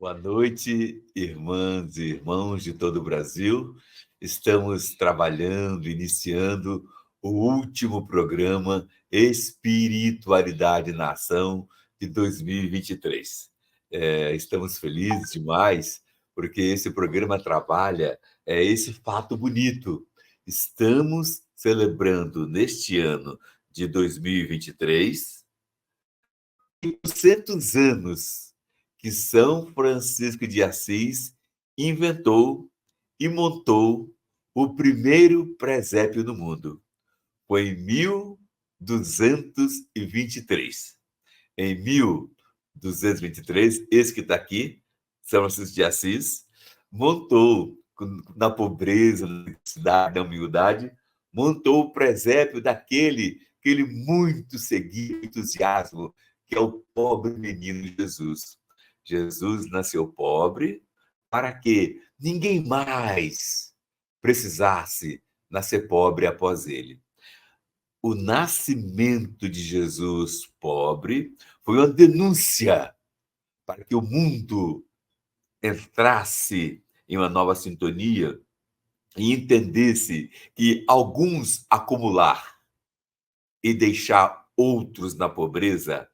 Boa noite, irmãs e irmãos de todo o Brasil. Estamos trabalhando, iniciando o último programa Espiritualidade na Ação de 2023. Estamos felizes demais porque esse programa trabalha esse fato bonito. Estamos celebrando neste ano de 2023 200 anos que São Francisco de Assis inventou e montou o primeiro presépio do mundo. Foi em 1223. Em 1223, esse que está aqui, São Francisco de Assis, montou, na pobreza, na necessidade, na humildade, montou o presépio daquele que ele muito seguia, entusiasmo, que é o pobre menino Jesus. Jesus nasceu pobre para que ninguém mais precisasse nascer pobre após ele. O nascimento de Jesus pobre foi uma denúncia para que o mundo entrasse em uma nova sintonia e entendesse que alguns acumular e deixar outros na pobreza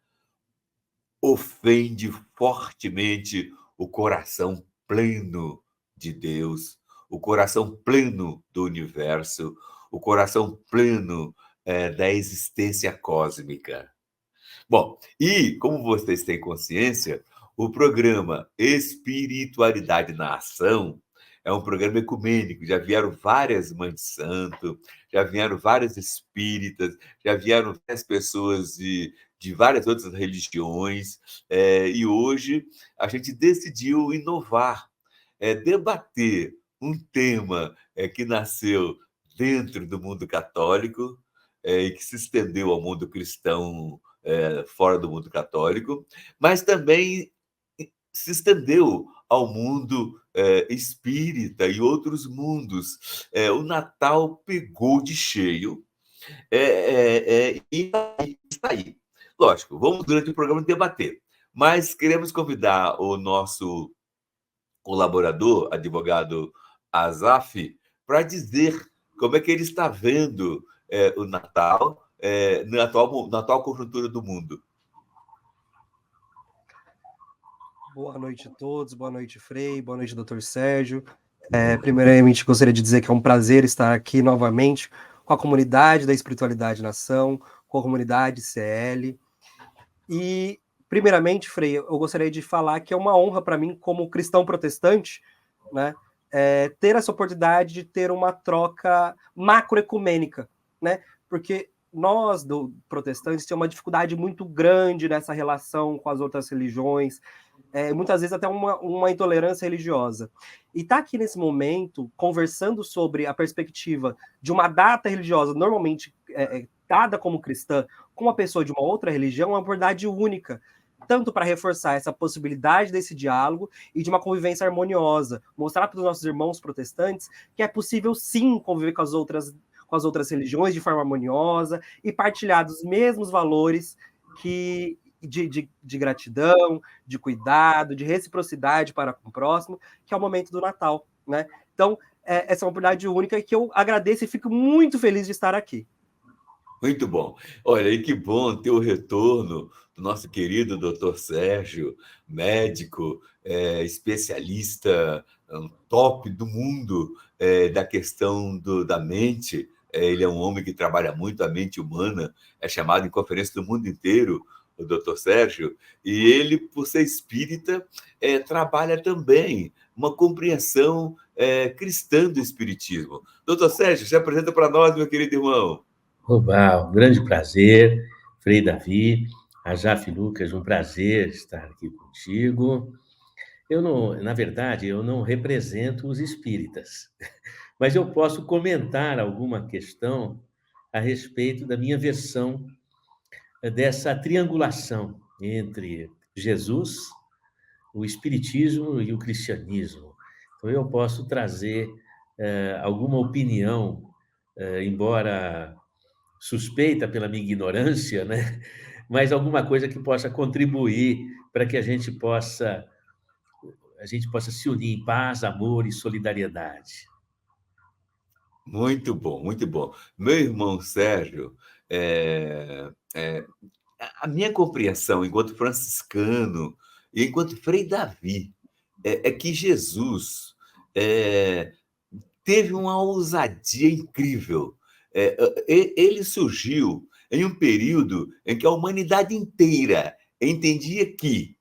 ofende fortemente o coração pleno de Deus, o coração pleno do universo, o coração pleno da existência cósmica. Bom, e como vocês têm consciência, o programa Espiritualidade na Ação é um programa ecumênico. Já vieram várias mães de santo, já vieram várias espíritas, já vieram várias pessoas de várias outras religiões, e hoje a gente decidiu inovar, debater um tema que nasceu dentro do mundo católico e que se estendeu ao mundo cristão fora do mundo católico, mas também se estendeu ao mundo espírita e outros mundos. O Natal pegou de cheio e está aí. Lógico, vamos durante o programa debater, mas queremos convidar o nosso colaborador, advogado Azaf, para dizer como é que ele está vendo o Natal na atual conjuntura do mundo. Boa noite a todos, boa noite, Frei, boa noite, doutor Sérgio. Primeiramente, gostaria de dizer que é um prazer estar aqui novamente com a comunidade da Espiritualidade Nação, com a comunidade CL. E, primeiramente, Frei, eu gostaria de falar que é uma honra para mim, como cristão protestante, né, ter essa oportunidade de ter uma troca macroecumênica, né, porque nós, protestantes, temos uma dificuldade muito grande nessa relação com as outras religiões, muitas vezes até uma intolerância religiosa. E estar aqui nesse momento, conversando sobre a perspectiva de uma data religiosa, normalmente dada como cristã, com uma pessoa de uma outra religião, é uma oportunidade única, tanto para reforçar essa possibilidade desse diálogo e de uma convivência harmoniosa, mostrar para os nossos irmãos protestantes que é possível sim conviver com as outras religiões de forma harmoniosa e partilhar dos mesmos valores que de gratidão, de cuidado, de reciprocidade para com o próximo, que é o momento do Natal, né? Então, essa é uma oportunidade única que eu agradeço e fico muito feliz de estar aqui. Muito bom. Olha, e que bom ter o retorno do nosso querido doutor Sérgio, médico, especialista, top do mundo da questão da mente. Ele é um homem que trabalha muito a mente humana, é chamado em conferência do mundo inteiro, o doutor Sérgio, e ele, por ser espírita, trabalha também uma compreensão cristã do espiritismo. Doutor Sérgio, se apresenta para nós, meu querido irmão. Oba, um grande prazer, Frei Davi, Ajaf Lucas, um prazer estar aqui contigo. Na verdade, eu não represento os espíritas, mas eu posso comentar alguma questão a respeito da minha versão dessa triangulação entre Jesus, o espiritismo e o cristianismo. Então, eu posso trazer alguma opinião, embora suspeita pela minha ignorância, né? Mas alguma coisa que possa contribuir para que a gente possa a gente possa se unir em paz, amor e solidariedade. Muito bom, muito bom. Meu irmão Sérgio, é, é, a minha compreensão enquanto franciscano e enquanto Frei Davi é que Jesus é, teve uma ousadia incrível. Ele surgiu em um período em que a humanidade inteira entendia que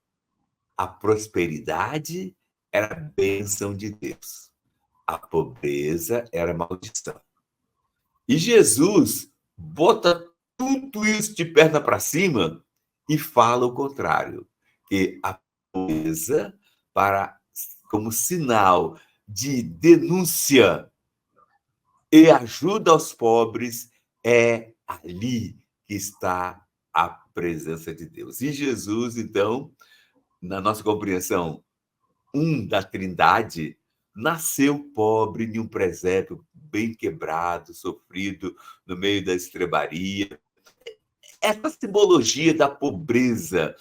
a prosperidade era a bênção de Deus, a pobreza era maldição. E Jesus bota tudo isso de perna para cima e fala o contrário, que a pobreza, como sinal de denúncia e ajuda aos pobres, é ali que está a presença de Deus. E Jesus, então, na nossa compreensão, da Trindade, nasceu pobre em um presépio bem quebrado, sofrido, no meio da estrebaria. Essa simbologia da pobreza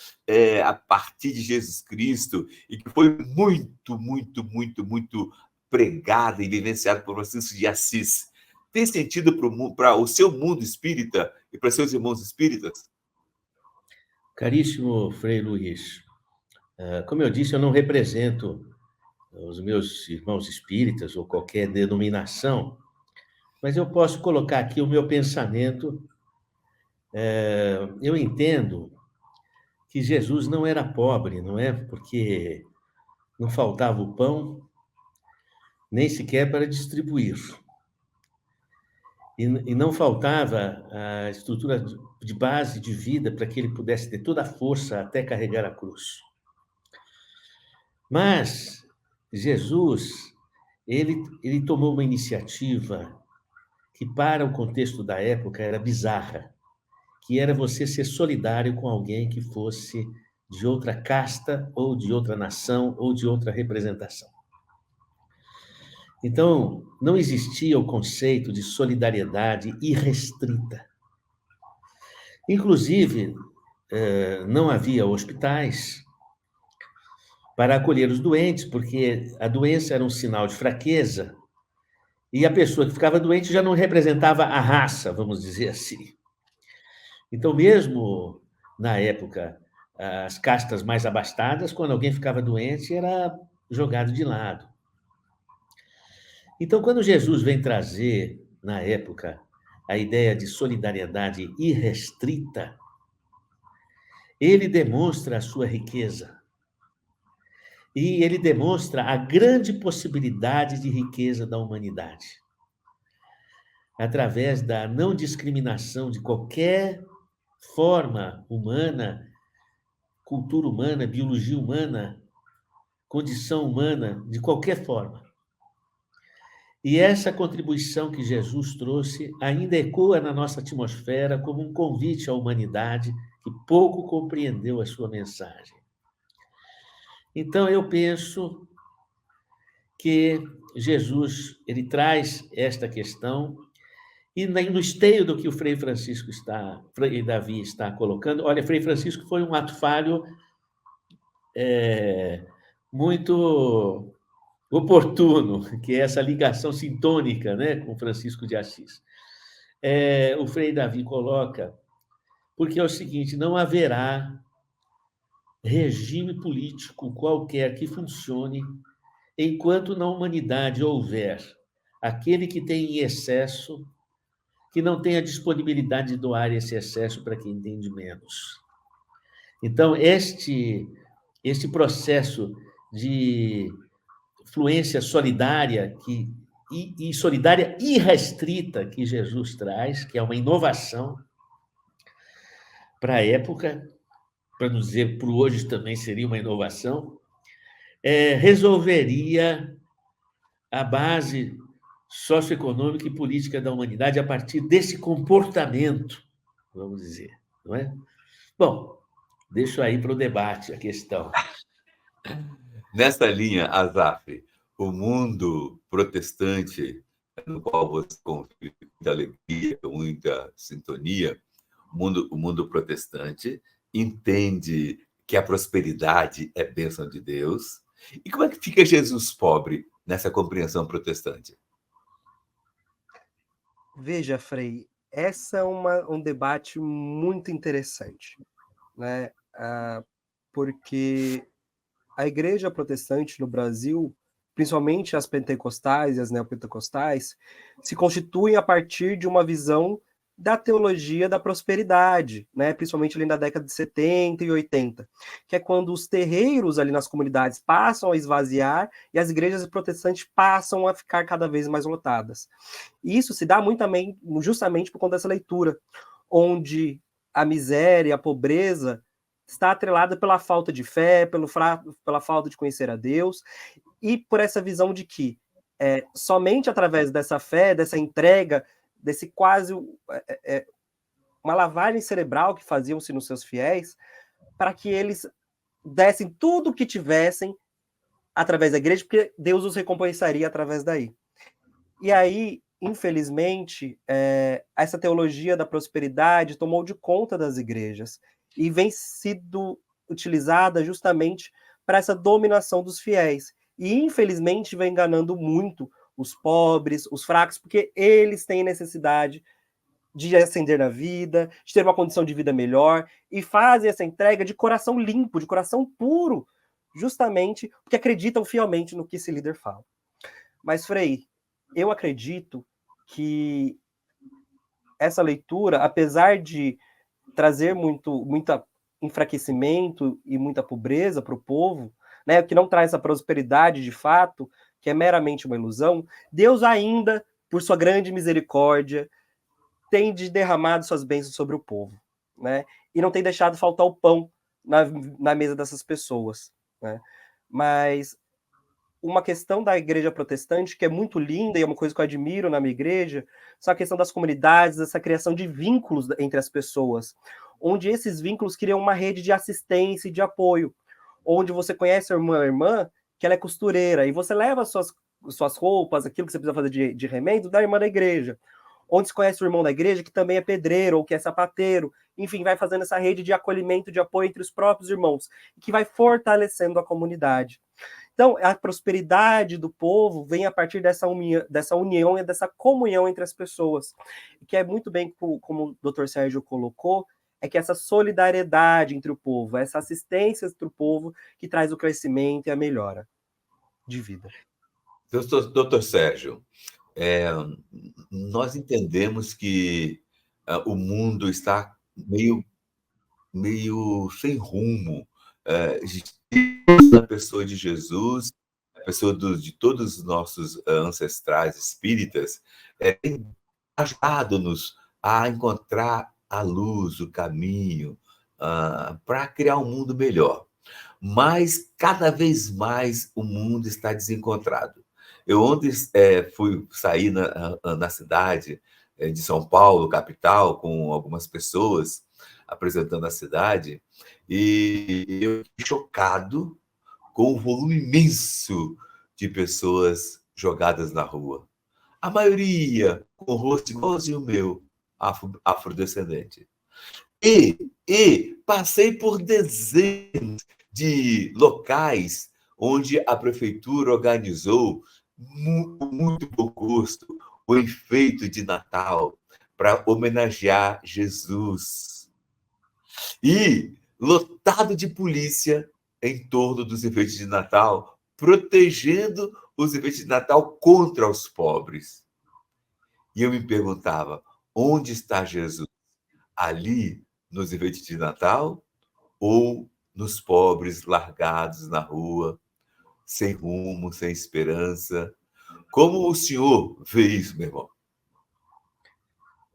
a partir de Jesus Cristo, e que foi muito, muito, muito, muito pregada e vivenciada por Francisco de Assis, tem sentido para o seu mundo espírita e para seus irmãos espíritas? Caríssimo Frei Luiz, como eu disse, eu não represento os meus irmãos espíritas ou qualquer denominação, mas eu posso colocar aqui o meu pensamento. Eu entendo que Jesus não era pobre, não é? Porque não faltava o pão, nem sequer para distribuir. E não faltava a estrutura de base de vida para que ele pudesse ter toda a força até carregar a cruz. Mas Jesus, ele tomou uma iniciativa que, para o contexto da época, era bizarra, que era você ser solidário com alguém que fosse de outra casta, ou de outra nação, ou de outra representação. Então, não existia o conceito de solidariedade irrestrita. Inclusive, não havia hospitais para acolher os doentes, porque a doença era um sinal de fraqueza, e a pessoa que ficava doente já não representava a raça, vamos dizer assim. Então, mesmo na época, as castas mais abastadas, quando alguém ficava doente, era jogado de lado. Então, quando Jesus vem trazer, na época, a ideia de solidariedade irrestrita, ele demonstra a sua riqueza. E ele demonstra a grande possibilidade de riqueza da humanidade. Através da não discriminação de qualquer forma humana, cultura humana, biologia humana, condição humana, de qualquer forma. E essa contribuição que Jesus trouxe ainda ecoa na nossa atmosfera como um convite à humanidade que pouco compreendeu a sua mensagem. Então, eu penso que Jesus, ele traz esta questão, e no esteio do que o Frei Davi está colocando, olha, Frei Francisco foi um ato falho muito oportuno, que é essa ligação sintônica, né, com Francisco de Assis. O Frei Davi coloca, porque é o seguinte, não haverá regime político qualquer que funcione enquanto na humanidade houver aquele que tem em excesso, que não tem a disponibilidade de doar esse excesso para quem tem de menos. Então, este processo de fluência solidária e solidária irrestrita que Jesus traz, que é uma inovação para a época, para não dizer para o hoje também seria uma inovação, resolveria a base socioeconômica e política da humanidade a partir desse comportamento, vamos dizer, não é? Bom, deixo aí para o debate a questão. Nessa linha, Azaf, o mundo protestante, no qual você convive com muita alegria, com muita sintonia, o mundo protestante entende que a prosperidade é bênção de Deus E como é que fica Jesus pobre nessa compreensão protestante? Veja, Frei, essa é um debate muito interessante, né? Porque a igreja protestante no Brasil, principalmente as pentecostais e as neopentecostais, se constituem a partir de uma visão da teologia da prosperidade, né? Principalmente ali na década de 70 e 80, que é quando os terreiros ali nas comunidades passam a esvaziar e as igrejas protestantes passam a ficar cada vez mais lotadas. E isso se dá muito também, justamente por conta dessa leitura, onde a miséria, a pobreza está atrelada pela falta de fé, pela falta de conhecer a Deus, e por essa visão de que somente através dessa fé, dessa entrega, desse quase uma lavagem cerebral que faziam-se nos seus fiéis, para que eles dessem tudo o que tivessem através da igreja, porque Deus os recompensaria através daí. E aí, infelizmente, essa teologia da prosperidade tomou de conta das igrejas e vem sido utilizada justamente para essa dominação dos fiéis. E, infelizmente, vem enganando muito os pobres, os fracos, porque eles têm necessidade de ascender na vida, de ter uma condição de vida melhor, e fazem essa entrega de coração limpo, de coração puro, justamente porque acreditam fielmente no que esse líder fala. Mas, Frei, eu acredito que essa leitura, apesar de trazer muito enfraquecimento e muita pobreza para o povo, né, que não traz essa prosperidade de fato, que é meramente uma ilusão, Deus ainda, por sua grande misericórdia, tem derramado suas bênçãos sobre o povo, né? E não tem deixado faltar o pão na mesa dessas pessoas, né? Mas uma questão da igreja protestante que é muito linda e é uma coisa que eu admiro na minha igreja, são a questão das comunidades, essa criação de vínculos entre as pessoas, onde esses vínculos criam uma rede de assistência e de apoio, onde você conhece a irmã, que ela é costureira, e você leva suas roupas, aquilo que você precisa fazer de remendo, da irmã da igreja. Onde se conhece o irmão da igreja, que também é pedreiro ou que é sapateiro, enfim, vai fazendo essa rede de acolhimento, de apoio entre os próprios irmãos, que vai fortalecendo a comunidade. Então, a prosperidade do povo vem a partir dessa união e dessa comunhão entre as pessoas. Que é muito bem, como o Dr. Sérgio colocou, é que essa solidariedade entre o povo, essa assistência entre o povo, que traz o crescimento e a melhora de vida. Doutor Sérgio, nós entendemos que o mundo está meio sem rumo. A pessoa de Jesus, a pessoa de todos os nossos ancestrais espíritas, tem ajudado-nos a encontrar a luz, o caminho, para criar um mundo melhor. Mas, cada vez mais, o mundo está desencontrado. Eu ontem fui sair na cidade de São Paulo, capital, com algumas pessoas apresentando a cidade, e eu fiquei chocado com o volume imenso de pessoas jogadas na rua. A maioria com o rosto igualzinho o meu, afrodescendente. E passei por dezenas de locais onde a prefeitura organizou, com muito bom gosto, o enfeite de Natal para homenagear Jesus. E lotado de polícia em torno dos enfeites de Natal, protegendo os enfeites de Natal contra os pobres. E eu me perguntava, onde está Jesus? Ali, nos enfeites de Natal, ou nos pobres largados na rua, sem rumo, sem esperança? Como o senhor vê isso, meu irmão?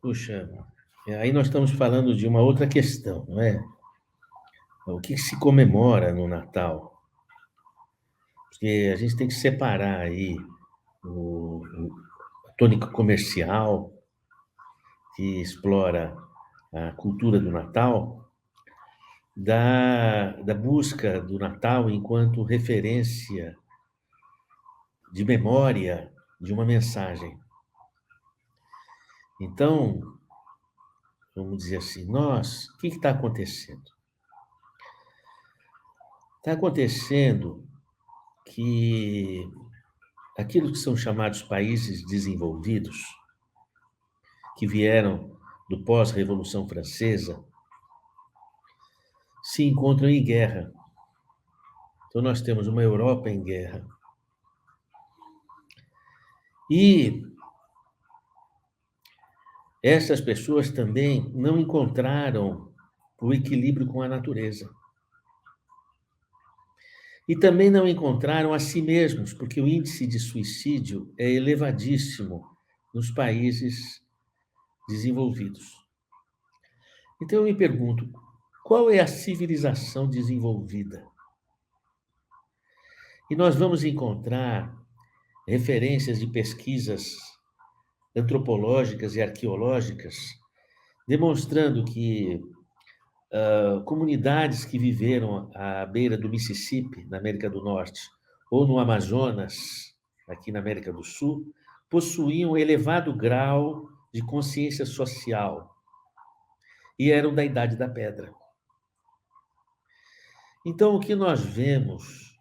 Puxa, aí nós estamos falando de uma outra questão, não é? O que se comemora no Natal? Porque a gente tem que separar aí a tônica comercial, que explora a cultura do Natal, da busca do Natal enquanto referência de memória de uma mensagem. Então, vamos dizer assim, o que está acontecendo? Está acontecendo que aquilo que são chamados países desenvolvidos, que vieram do pós-Revolução Francesa, se encontram em guerra. Então, nós temos uma Europa em guerra. E essas pessoas também não encontraram o equilíbrio com a natureza. E também não encontraram a si mesmos, porque o índice de suicídio é elevadíssimo nos países desenvolvidos. Então, eu me pergunto, qual é a civilização desenvolvida? E nós vamos encontrar referências de pesquisas antropológicas e arqueológicas demonstrando que comunidades que viveram à beira do Mississippi, na América do Norte, ou no Amazonas, aqui na América do Sul, possuíam elevado grau de consciência social e eram da Idade da Pedra. Então, o que nós vemos,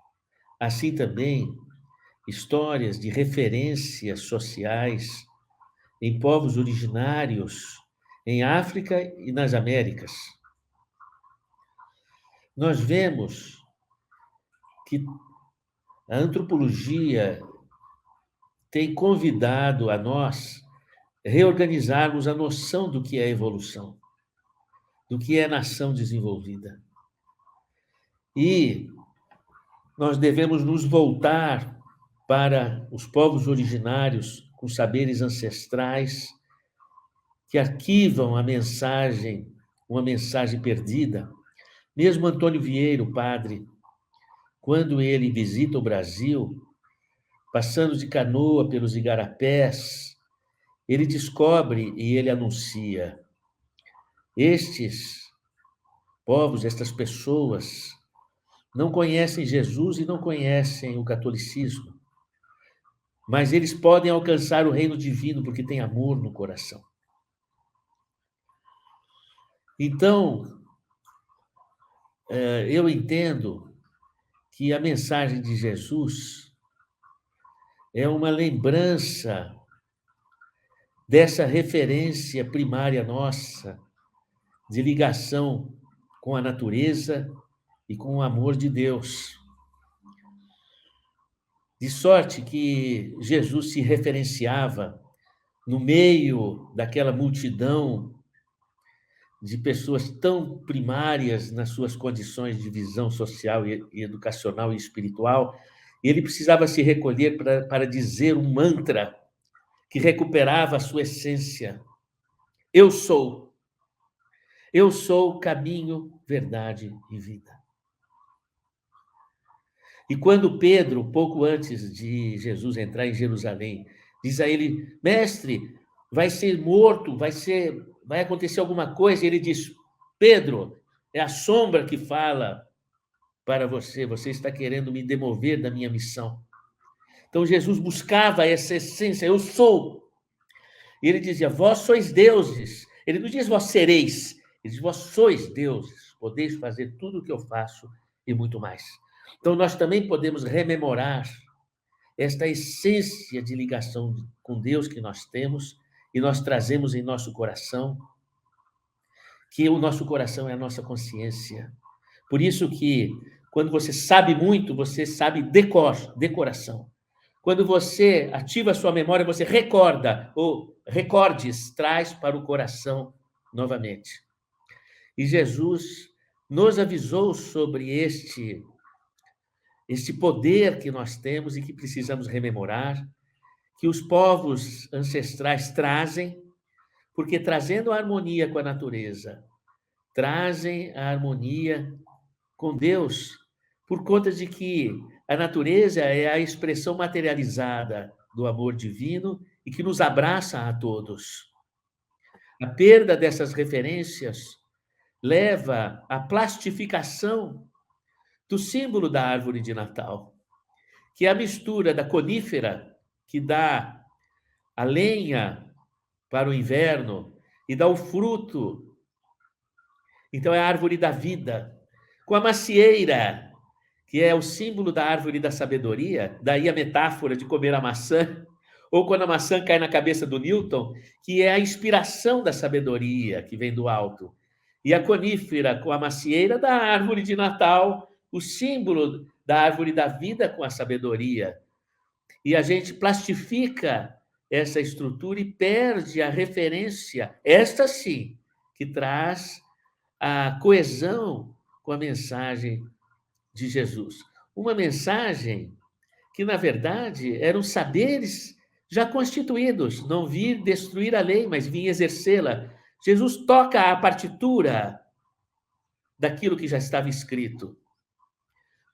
assim também, histórias de referências sociais em povos originários em África e nas Américas. Nós vemos que a antropologia tem convidado a nós reorganizarmos a noção do que é evolução, do que é nação desenvolvida. E nós devemos nos voltar para os povos originários com saberes ancestrais que arquivam a mensagem, uma mensagem perdida. Mesmo Antônio Vieira, o padre, quando ele visita o Brasil, passando de canoa pelos igarapés, ele descobre e ele anuncia: estes povos, estas pessoas, não conhecem Jesus e não conhecem o catolicismo, mas eles podem alcançar o reino divino porque têm amor no coração. Então, eu entendo que a mensagem de Jesus é uma lembrança dessa referência primária nossa de ligação com a natureza e com o amor de Deus. De sorte que Jesus se referenciava no meio daquela multidão de pessoas tão primárias nas suas condições de visão social e educacional e espiritual, e ele precisava se recolher para dizer um mantra que recuperava a sua essência. Eu sou o caminho, verdade e vida. E quando Pedro, pouco antes de Jesus entrar em Jerusalém, diz a ele: mestre, vai ser morto, vai acontecer alguma coisa, e ele diz: Pedro, é a sombra que fala para você, você está querendo me demover da minha missão. Então Jesus buscava essa essência, eu sou. E ele dizia: vós sois deuses. Ele não diz vós sereis, ele diz: vós sois deuses, podeis fazer tudo o que eu faço e muito mais. Então nós também podemos rememorar esta essência de ligação com Deus que nós temos e nós trazemos em nosso coração, que o nosso coração é a nossa consciência. Por isso que, quando você sabe muito, você sabe decoração. Quando você ativa a sua memória, você recorda, ou recordes, traz para o coração novamente. E Jesus nos avisou sobre este poder que nós temos e que precisamos rememorar, que os povos ancestrais trazem, porque trazendo a harmonia com a natureza, trazem a harmonia com Deus, por conta de que a natureza é a expressão materializada do amor divino e que nos abraça a todos. A perda dessas referências leva à plastificação do símbolo da árvore de Natal, que é a mistura da conífera, que dá a lenha para o inverno e dá o fruto. Então, é a árvore da vida, com a macieira, que é o símbolo da árvore da sabedoria, daí a metáfora de comer a maçã, ou quando a maçã cai na cabeça do Newton, que é a inspiração da sabedoria que vem do alto. E a conífera com a macieira da árvore de Natal, o símbolo da árvore da vida com a sabedoria. E a gente plastifica essa estrutura e perde a referência, esta sim, que traz a coesão com a mensagem de Jesus. Uma mensagem que, na verdade, eram saberes já constituídos, não vir destruir a lei, mas vir exercê-la. Jesus toca a partitura daquilo que já estava escrito,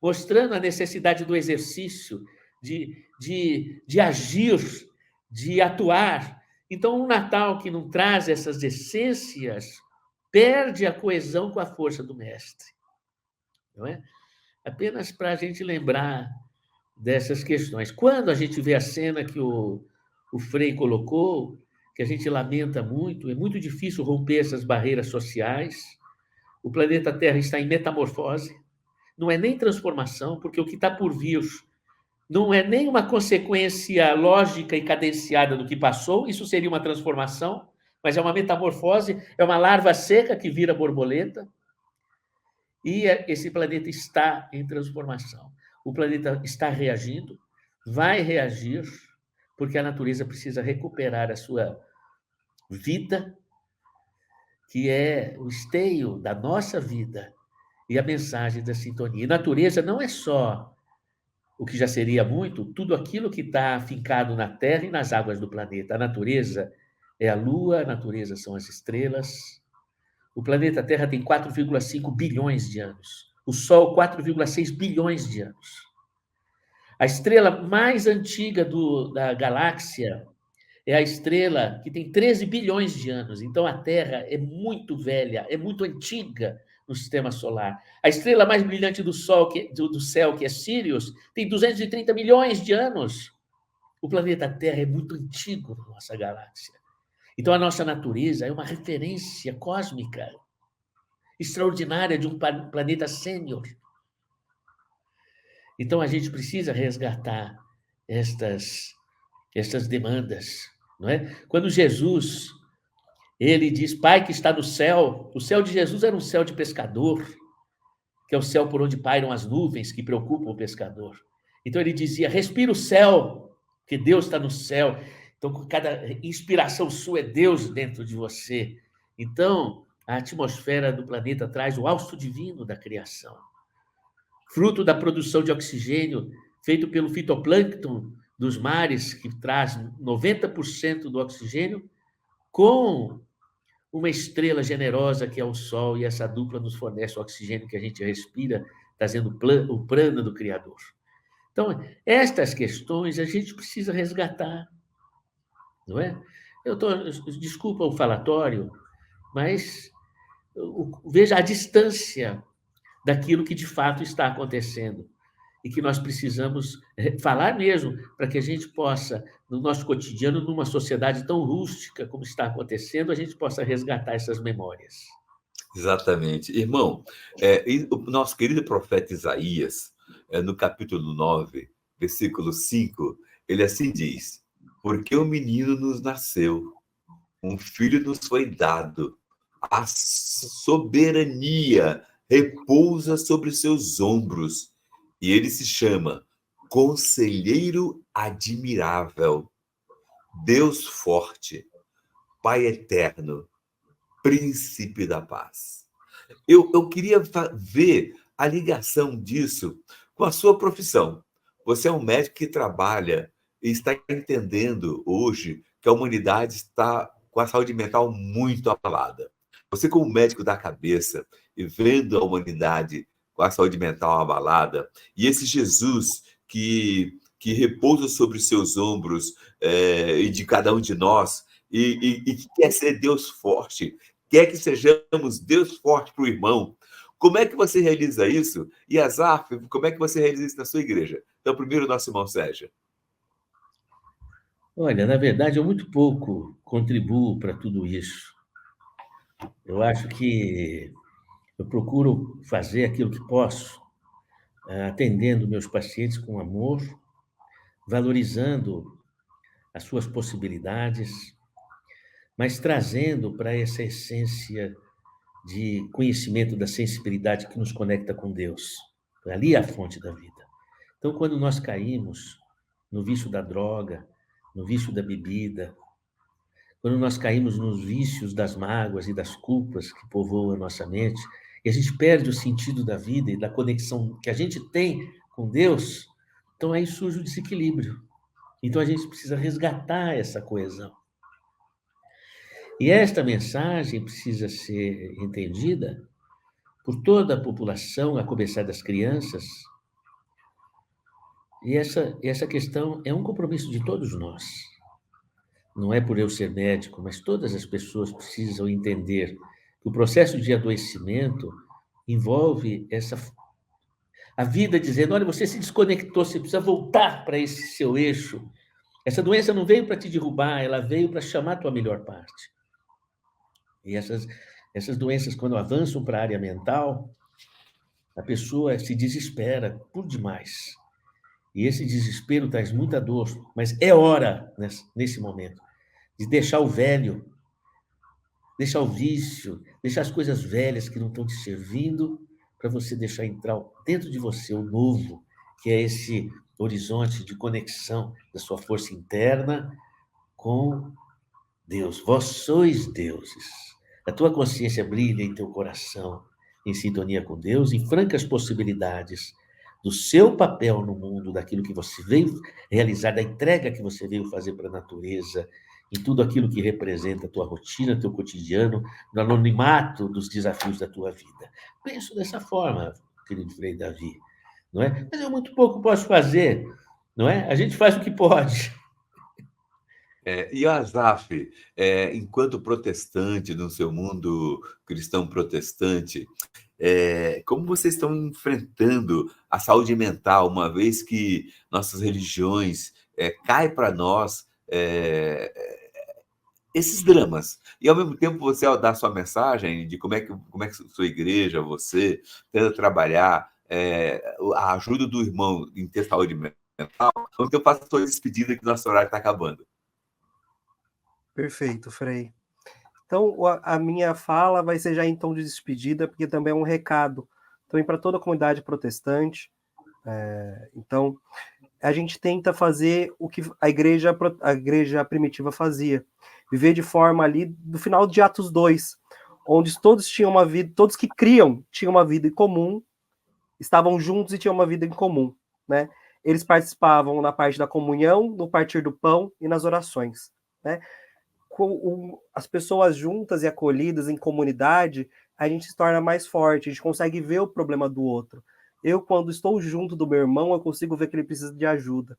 mostrando a necessidade do exercício, de agir, de atuar. Então, um Natal que não traz essas essências perde a coesão com a força do Mestre. Não é? Apenas para a gente lembrar dessas questões. Quando a gente vê a cena que o Frei colocou, que a gente lamenta muito, é muito difícil romper essas barreiras sociais. O planeta Terra está em metamorfose, não é nem transformação, porque o que está por vir não é nem uma consequência lógica e cadenciada do que passou, isso seria uma transformação, mas é uma metamorfose, é uma larva seca que vira borboleta, e esse planeta está em transformação. O planeta está reagindo, vai reagir, porque a natureza precisa recuperar a sua vida, que é o esteio da nossa vida e a mensagem da sintonia. E natureza não é só o que já seria muito, tudo aquilo que está afincado na Terra e nas águas do planeta. A natureza é a Lua, a natureza são as estrelas. O planeta Terra tem 4,5 bilhões de anos. O Sol, 4,6 bilhões de anos. A estrela mais antiga da galáxia é a estrela que tem 13 bilhões de anos. Então, a Terra é muito velha, é muito antiga no sistema solar. A estrela mais brilhante do céu, que é Sirius, tem 230 milhões de anos. O planeta Terra é muito antigo na nossa galáxia. Então, a nossa natureza é uma referência cósmica extraordinária de um planeta sênior. Então, a gente precisa resgatar estas demandas, não é? Quando Jesus, ele diz, Pai que está no céu, o céu de Jesus era um céu de pescador, que é o céu por onde pairam as nuvens que preocupam o pescador. Então, ele dizia, respira o céu, que Deus está no céu. Então, com cada inspiração sua é Deus dentro de você. Então, a atmosfera do planeta traz o hausto divino da criação. Fruto da produção de oxigênio feito pelo fitoplâncton dos mares, que traz 90% do oxigênio, com uma estrela generosa que é o Sol, e essa dupla nos fornece o oxigênio que a gente respira, trazendo o prana do Criador. Então, estas questões a gente precisa resgatar, não é? Desculpa o falatório, mas veja a distância daquilo que de fato está acontecendo e que nós precisamos falar mesmo para que a gente possa, no nosso cotidiano, numa sociedade tão rústica como está acontecendo, a gente possa resgatar essas memórias. Exatamente. Irmão, o nosso querido profeta Isaías, no capítulo 9, versículo 5, ele assim diz, porque um menino nos nasceu, um filho nos foi dado, a soberania repousa sobre seus ombros, e ele se chama Conselheiro Admirável, Deus Forte, Pai Eterno, Príncipe da Paz. Eu queria ver a ligação disso com a sua profissão. Você é um médico que trabalha e está entendendo hoje que a humanidade está com a saúde mental muito abalada. Você, como médico da cabeça, e vendo a humanidade com a saúde mental abalada, e esse Jesus que repousa sobre os seus ombros e de cada um de nós, e que quer ser Deus forte, quer que sejamos Deus forte para o irmão. Como é que você realiza isso? E Azaf, como é que você realiza isso na sua igreja? Então, primeiro, nosso irmão Sérgio. Olha, na verdade, eu muito pouco contribuo para tudo isso. Eu acho que eu procuro fazer aquilo que posso, atendendo meus pacientes com amor, valorizando as suas possibilidades, mas trazendo para essa essência de conhecimento da sensibilidade que nos conecta com Deus. Ali é a fonte da vida. Então, quando nós caímos no vício da droga, no vício da bebida, quando nós caímos nos vícios das mágoas e das culpas que povoam a nossa mente, e a gente perde o sentido da vida e da conexão que a gente tem com Deus, então aí surge o desequilíbrio. Então a gente precisa resgatar essa coesão. E esta mensagem precisa ser entendida por toda a população, a começar das crianças. E essa questão é um compromisso de todos nós. Não é por eu ser médico, mas todas as pessoas precisam entender que o processo de adoecimento envolve a vida dizendo, olha, você se desconectou, você precisa voltar para esse seu eixo. Essa doença não veio para te derrubar, ela veio para chamar a tua melhor parte. E essas doenças, quando avançam para a área mental, a pessoa se desespera por demais. E esse desespero traz muita dor, mas é hora, nesse momento, de deixar o velho, deixar o vício, deixar as coisas velhas que não estão te servindo, para você deixar entrar dentro de você o novo, que é esse horizonte de conexão da sua força interna com Deus. Vós sois deuses. A tua consciência brilha em teu coração, em sintonia com Deus, em francas possibilidades do seu papel no mundo, daquilo que você veio realizar, da entrega que você veio fazer para a natureza, em tudo aquilo que representa a tua rotina, teu cotidiano, no anonimato dos desafios da tua vida. Penso dessa forma, querido Frei Davi, não é? Mas eu muito pouco posso fazer, não é? A gente faz o que pode. E Asaf, enquanto protestante, no seu mundo cristão protestante, como vocês estão enfrentando a saúde mental, uma vez que nossas religiões caem para nós esses dramas? E, ao mesmo tempo, você, ao dar sua mensagem de como é que sua igreja, você, tenta trabalhar a ajuda do irmão em ter saúde mental, então eu faço a sua despedida, que nosso horário está acabando. Perfeito, Frei. Então, a minha fala vai ser já em tom de despedida, porque também é um recado também para toda a comunidade protestante. Então, a gente tenta fazer o que a igreja primitiva fazia, viver de forma ali do final de Atos 2, onde todos tinham uma vida, todos que criam tinham uma vida em comum, estavam juntos e tinham uma vida em comum, né? Eles participavam na parte da comunhão, no partir do pão e nas orações, né? Com as pessoas juntas e acolhidas em comunidade, a gente se torna mais forte, a gente consegue ver o problema do outro. Eu, quando estou junto do meu irmão, eu consigo ver que ele precisa de ajuda.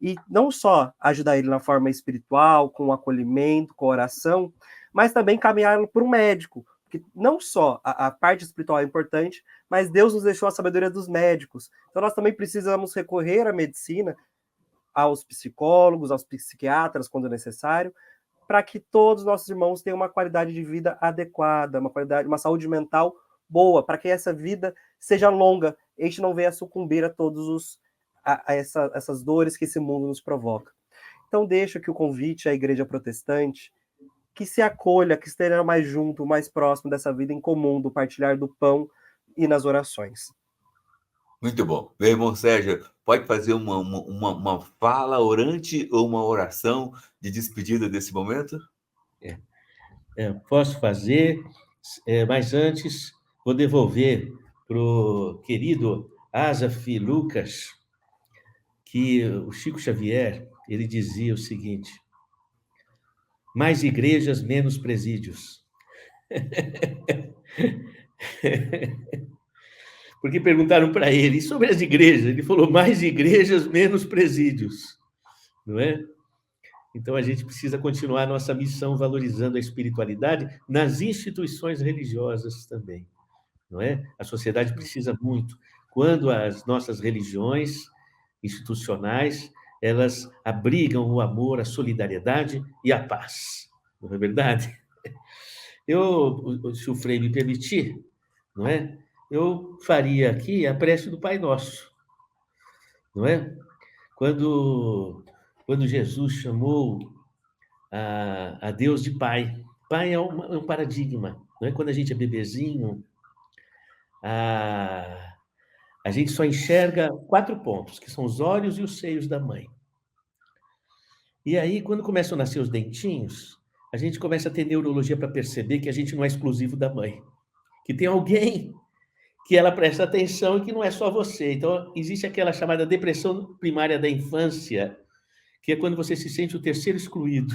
E não só ajudar ele na forma espiritual, com o acolhimento, com a oração, mas também caminhar para um médico. Porque não só a parte espiritual é importante, mas Deus nos deixou a sabedoria dos médicos. Então nós também precisamos recorrer à medicina, aos psicólogos, aos psiquiatras, quando necessário, para que todos os nossos irmãos tenham uma qualidade de vida adequada, uma saúde mental boa, para que essa vida seja longa, e a gente não venha sucumbir a todos essas dores que esse mundo nos provoca. Então, deixo aqui o convite à igreja protestante, que se acolha, que esteja mais junto, mais próximo dessa vida em comum, do partilhar do pão e nas orações. Muito bom. Meu irmão Sérgio, pode fazer uma fala orante ou uma oração de despedida desse momento? Posso fazer, mas antes vou devolver para o querido Asaf Lucas, que o Chico Xavier, ele dizia o seguinte: mais igrejas, menos presídios. Porque perguntaram para ele, e sobre as igrejas? Ele falou, mais igrejas, menos presídios. Não é? Então, a gente precisa continuar a nossa missão valorizando a espiritualidade nas instituições religiosas também. Não é? A sociedade precisa muito. Quando as nossas religiões institucionais, elas abrigam o amor, a solidariedade e a paz. Não é verdade? Se o Frei me permitir, não é? eu faria aqui a prece do Pai Nosso, não é? Quando Jesus chamou a Deus de Pai. Pai é um paradigma, não é? Quando a gente é bebezinho, a, a gente só enxerga 4 pontos, que são os olhos e os seios da mãe. E aí, quando começam a nascer os dentinhos, a gente começa a ter neurologia para perceber que a gente não é exclusivo da mãe, que tem alguém que ela presta atenção e que não é só você. Então, existe aquela chamada depressão primária da infância, que é quando você se sente o terceiro excluído.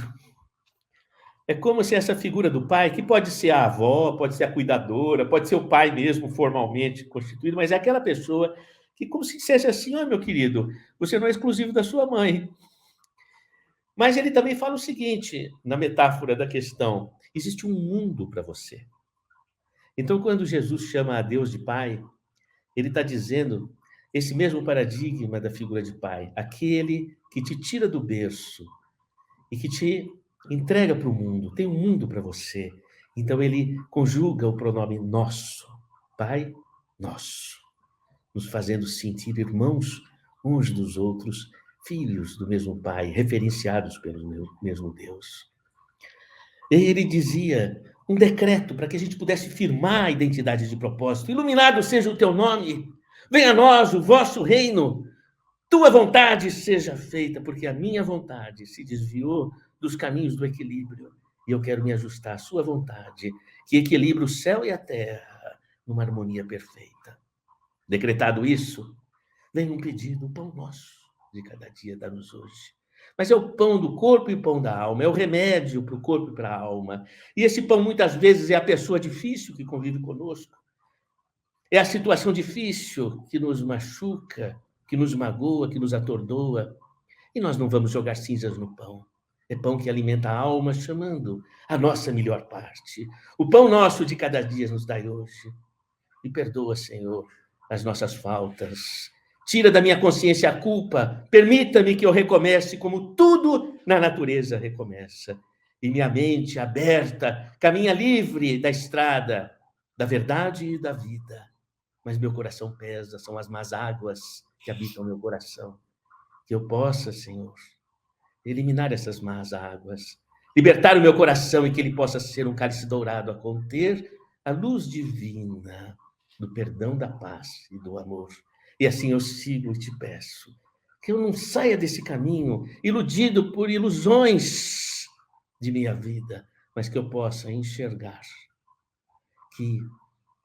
É como se essa figura do pai, que pode ser a avó, pode ser a cuidadora, pode ser o pai mesmo formalmente constituído, mas é aquela pessoa que, como se dissesse assim: "Ó, meu querido, você não é exclusivo da sua mãe". Mas ele também fala o seguinte, na metáfora da questão: existe um mundo para você. Então, quando Jesus chama a Deus de pai, ele está dizendo esse mesmo paradigma da figura de pai, aquele que te tira do berço e que te entrega para o mundo, tem um mundo para você. Então ele conjuga o pronome nosso, Pai nosso, nos fazendo sentir irmãos uns dos outros, filhos do mesmo Pai, referenciados pelo mesmo Deus. E ele dizia um decreto para que a gente pudesse firmar a identidade de propósito. Iluminado seja o teu nome, venha a nós o vosso reino, tua vontade seja feita, porque a minha vontade se desviou dos caminhos do equilíbrio e eu quero me ajustar à sua vontade, que equilibra o céu e a terra numa harmonia perfeita. Decretado isso, vem um pedido: o pão nosso de cada dia dá-nos hoje. Mas é o pão do corpo e o pão da alma, é o remédio para o corpo e para a alma. E esse pão, muitas vezes, é a pessoa difícil que convive conosco, é a situação difícil que nos machuca, que nos magoa, que nos atordoa. E nós não vamos jogar cinzas no pão. É pão que alimenta a alma, chamando a nossa melhor parte. O pão nosso de cada dia nos dai hoje. E perdoa, Senhor, as nossas faltas. Tira da minha consciência a culpa. Permita-me que eu recomece como tudo na natureza recomeça. E minha mente aberta caminha livre da estrada da verdade e da vida. Mas meu coração pesa, são as más águas que habitam meu coração. Que eu possa, Senhor, eliminar essas más águas, libertar o meu coração e que ele possa ser um cálice dourado a conter a luz divina do perdão, da paz e do amor. E assim eu sigo e te peço que eu não saia desse caminho iludido por ilusões de minha vida, mas que eu possa enxergar que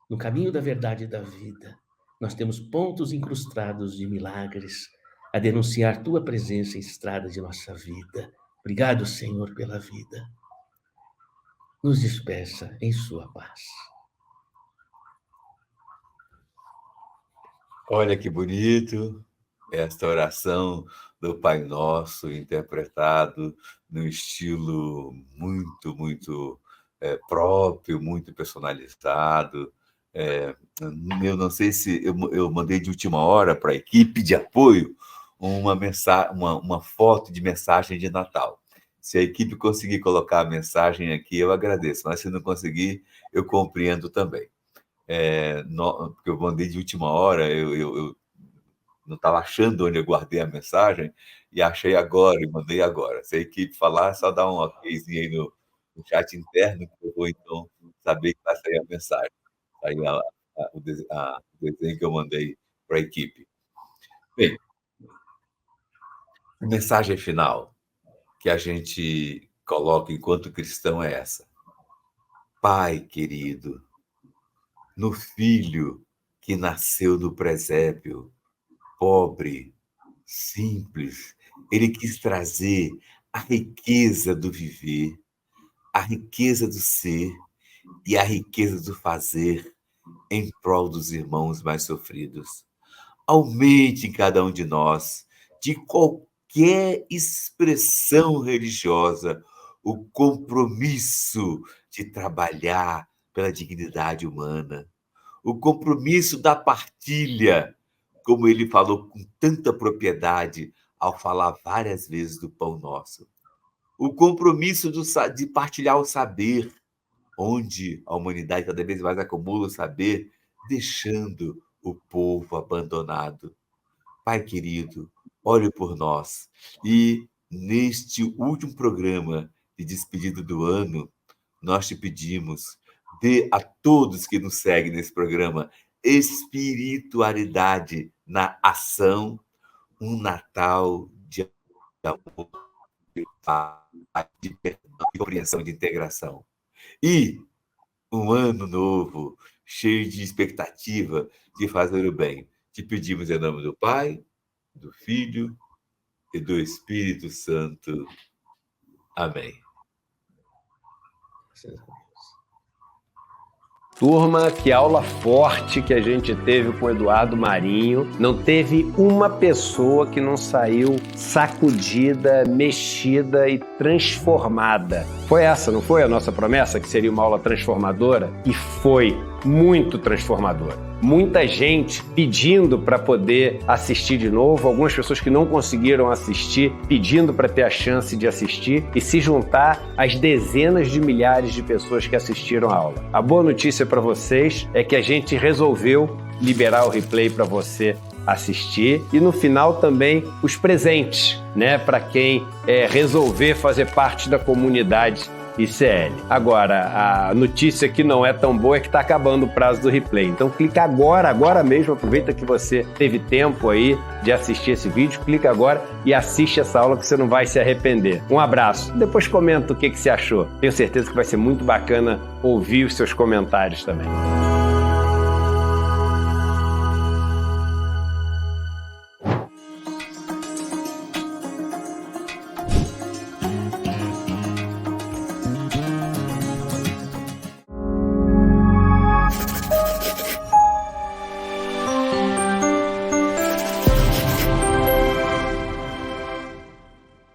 no caminho da verdade e da vida nós temos pontos incrustados de milagres a denunciar tua presença em estrada de nossa vida. Obrigado, Senhor, pela vida. Nos despeça em sua paz. Olha que bonito esta oração do Pai Nosso, interpretado num estilo muito próprio, muito personalizado. Eu não sei se eu mandei de última hora para a equipe de apoio uma foto de mensagem de Natal. Se a equipe conseguir colocar a mensagem aqui, eu agradeço, mas se não conseguir, eu compreendo também. Porque eu mandei de última hora, eu não estava achando onde eu guardei a mensagem e achei agora e mandei agora. Se a equipe falar, só dá um okzinho aí no chat interno, que eu vou então saber que vai sair a mensagem. Aí o desenho que eu mandei para a equipe. Bem, a mensagem final que a gente coloca enquanto cristão é essa: Pai querido, no filho que nasceu do presépio, pobre, simples, ele quis trazer a riqueza do viver, a riqueza do ser e a riqueza do fazer em prol dos irmãos mais sofridos. Aumente em cada um de nós, de qualquer expressão religiosa, o compromisso de trabalhar pela dignidade humana, o compromisso da partilha, como ele falou com tanta propriedade ao falar várias vezes do pão nosso. O compromisso de partilhar o saber, onde a humanidade cada vez mais acumula o saber, deixando o povo abandonado. Pai querido, olhe por nós. E neste último programa de despedida do ano, nós te pedimos, dê a todos que nos seguem nesse programa espiritualidade na ação, um Natal de amor, de paz, de perdão, de compreensão e de integração. E um ano novo, cheio de expectativa de fazer o bem. Te pedimos em nome do Pai, do Filho e do Espírito Santo. Amém. Turma, que aula forte que a gente teve com o Eduardo Marinho. Não teve uma pessoa que não saiu sacudida, mexida e transformada. Foi essa, não foi a nossa promessa, que seria uma aula transformadora? E foi muito transformadora. Muita gente pedindo para poder assistir de novo, algumas pessoas que não conseguiram assistir, pedindo para ter a chance de assistir e se juntar às dezenas de milhares de pessoas que assistiram a aula. A boa notícia para vocês é que a gente resolveu liberar o replay para você assistir e no final também os presentes, né, para quem resolver fazer parte da comunidade ICL. Agora, a notícia que não é tão boa é que está acabando o prazo do replay. Então clica agora mesmo, aproveita que você teve tempo aí de assistir esse vídeo, clica agora e assiste essa aula que você não vai se arrepender. Um abraço. Depois comenta o que você achou. Tenho certeza que vai ser muito bacana ouvir os seus comentários também.